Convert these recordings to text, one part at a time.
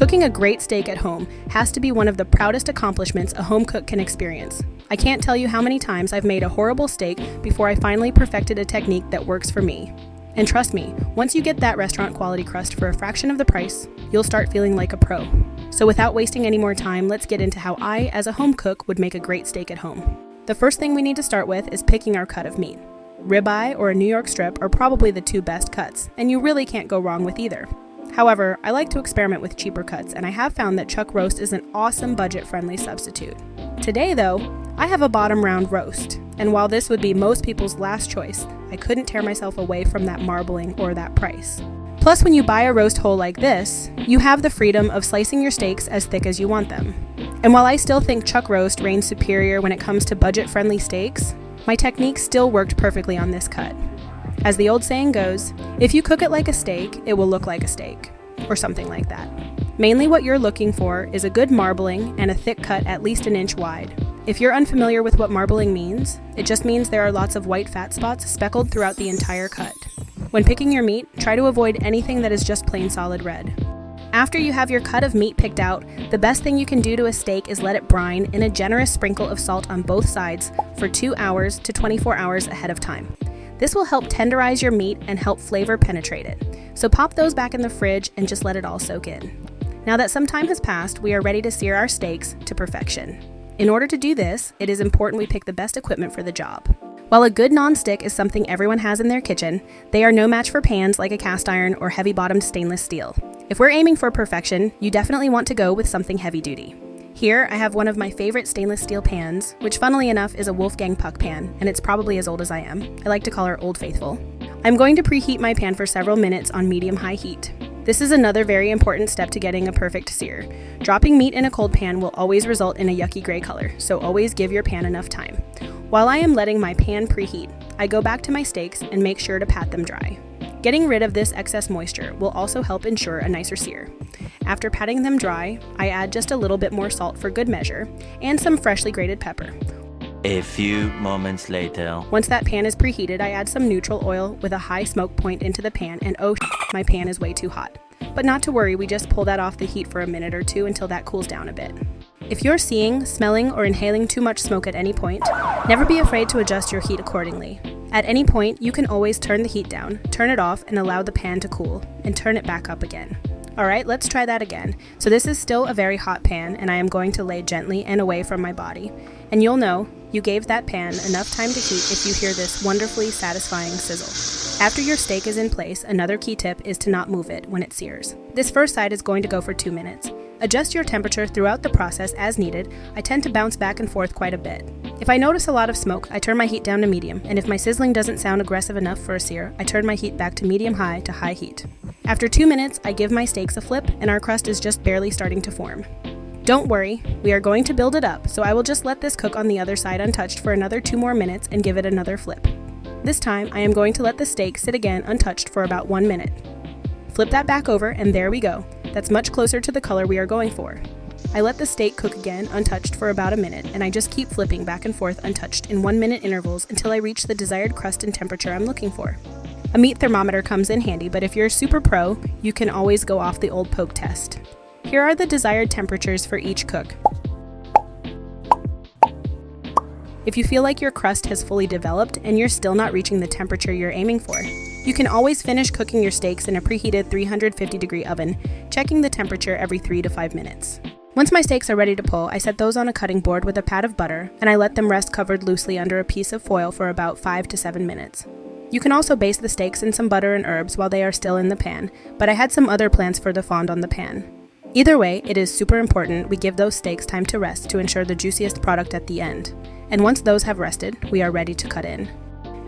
Cooking a great steak at home has to be one of the proudest accomplishments a home cook can experience. I can't tell you how many times I've made a horrible steak before I finally perfected a technique that works for me. And trust me, once you get that restaurant quality crust for a fraction of the price, you'll start feeling like a pro. So without wasting any more time, let's get into how I, as a home cook, would make a great steak at home. The first thing we need to start with is picking our cut of meat. Ribeye or a New York strip are probably the two best cuts, and you really can't go wrong with either. However, I like to experiment with cheaper cuts, and I have found that chuck roast is an awesome budget-friendly substitute. Today, though, I have a bottom round roast, and while this would be most people's last choice, I couldn't tear myself away from that marbling or that price. Plus, when you buy a roast whole like this, you have the freedom of slicing your steaks as thick as you want them. And while I still think chuck roast reigns superior when it comes to budget-friendly steaks, my technique still worked perfectly on this cut. As the old saying goes, if you cook it like a steak, it will look like a steak, or something like that. Mainly what you're looking for is a good marbling and a thick cut at least an inch wide. If you're unfamiliar with what marbling means, it just means there are lots of white fat spots speckled throughout the entire cut. When picking your meat, try to avoid anything that is just plain solid red. After you have your cut of meat picked out, the best thing you can do to a steak is let it brine in a generous sprinkle of salt on both sides for 2 hours to 24 hours ahead of time. This will help tenderize your meat and help flavor penetrate it. So pop those back in the fridge and just let it all soak in. Now that some time has passed, we are ready to sear our steaks to perfection. In order to do this, it is important we pick the best equipment for the job. While a good non-stick is something everyone has in their kitchen, they are no match for pans like a cast iron or heavy-bottomed stainless steel. If we're aiming for perfection, you definitely want to go with something heavy-duty. Here, I have one of my favorite stainless steel pans, which funnily enough is a Wolfgang Puck pan, and it's probably as old as I am. I like to call her Old Faithful. I'm going to preheat my pan for several minutes on medium-high heat. This is another very important step to getting a perfect sear. Dropping meat in a cold pan will always result in a yucky gray color, so always give your pan enough time. While I am letting my pan preheat, I go back to my steaks and make sure to pat them dry. Getting rid of this excess moisture will also help ensure a nicer sear. After patting them dry, I add just a little bit more salt for good measure, and some freshly grated pepper. A few moments later. Once that pan is preheated, I add some neutral oil with a high smoke point into the pan, and oh, my pan is way too hot. But not to worry, we just pull that off the heat for a minute or two until that cools down a bit. If you're seeing, smelling, or inhaling too much smoke at any point, never be afraid to adjust your heat accordingly. At any point, you can always turn the heat down, turn it off, and allow the pan to cool, and turn it back up again. Alright, let's try that again. So this is still a very hot pan, and I am going to lay gently and away from my body. And you'll know you gave that pan enough time to heat if you hear this wonderfully satisfying sizzle. After your steak is in place, another key tip is to not move it when it sears. This first side is going to go for 2 minutes. Adjust your temperature throughout the process as needed. I tend to bounce back and forth quite a bit. If I notice a lot of smoke, I turn my heat down to medium, and if my sizzling doesn't sound aggressive enough for a sear, I turn my heat back to medium-high to high heat. After 2 minutes, I give my steaks a flip, and our crust is just barely starting to form. Don't worry, we are going to build it up, so I will just let this cook on the other side untouched for another 2 more minutes and give it another flip. This time, I am going to let the steak sit again untouched for about 1 minute. Flip that back over, and there we go. That's much closer to the color we are going for. I let the steak cook again untouched for about a minute, and I just keep flipping back and forth untouched in 1 minute intervals until I reach the desired crust and temperature I'm looking for. A meat thermometer comes in handy, but if you're super pro, you can always go off the old poke test. Here are the desired temperatures for each cook. If you feel like your crust has fully developed and you're still not reaching the temperature you're aiming for, you can always finish cooking your steaks in a preheated 350-degree oven, checking the temperature every 3 to 5 minutes. Once my steaks are ready to pull, I set those on a cutting board with a pat of butter, and I let them rest covered loosely under a piece of foil for about 5 to 7 minutes. You can also baste the steaks in some butter and herbs while they are still in the pan, but I had some other plans for the fond on the pan. Either way, it is super important we give those steaks time to rest to ensure the juiciest product at the end. And once those have rested, we are ready to cut in.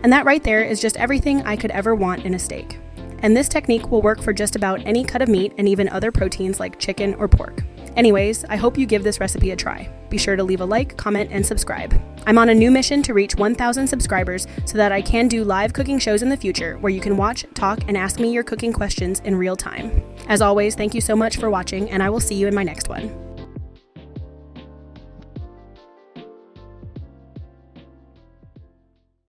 And that right there is just everything I could ever want in a steak. And this technique will work for just about any cut of meat and even other proteins like chicken or pork. Anyways, I hope you give this recipe a try. Be sure to leave a like, comment, and subscribe. I'm on a new mission to reach 1,000 subscribers so that I can do live cooking shows in the future where you can watch, talk, and ask me your cooking questions in real time. As always, thank you so much for watching, and I will see you in my next one.